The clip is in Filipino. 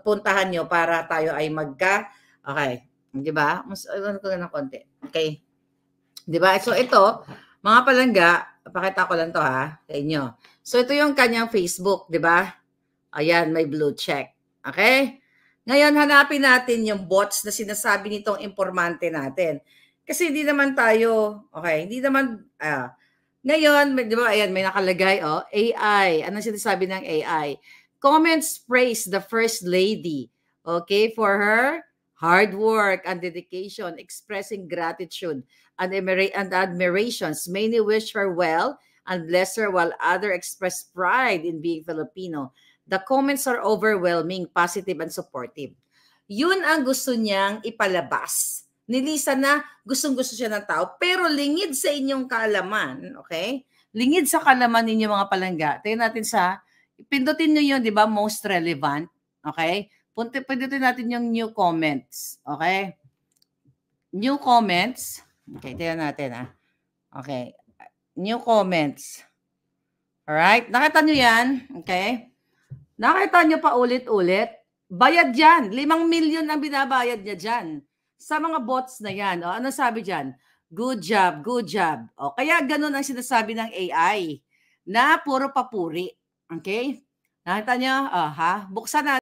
puntahan nyo para tayo ay okay. Di ba? Mas ano ko ng konti. Okay. Di ba? So ito, mga palangga, pakita ko lang to ha, sa inyo. So ito yung kanyang Facebook, di ba? Ayan, may blue check. Okay? Ngayon, hanapin natin yung bots na sinasabi nitong informante natin. Kasi hindi naman tayo, okay, hindi naman, ngayon, di ba, ayan, may nakalagay, AI. Anong sinasabi ng AI? Comments praise the First Lady, okay, for her hard work and dedication, expressing gratitude and admirations. Many wish her well and bless her, while others express pride in being Filipino. The comments are overwhelming, positive, and supportive. Yun ang gusto niyang ipalabas. Nilisa na gustong-gusto siya ng tao, pero lingid sa inyong kaalaman, okay? Lingid sa kaalaman ninyo mga palangga. Tingnan natin pindutin nyo yun, di ba? Most relevant, okay? Pindutin natin yung new comments, okay? New comments. Okay, tingnan natin, Okay. New comments. Alright? Nakita nyo yan? Okay? Nakita nyo pa ulit-ulit? Bayad yan. 5 million ang binabayad niya dyan. Sa mga bots na yan. Ano sabi dyan? Good job, good job. Kaya ganun ang sinasabi ng AI na puro papuri. Okay? Nakita nyo? Buksan natin.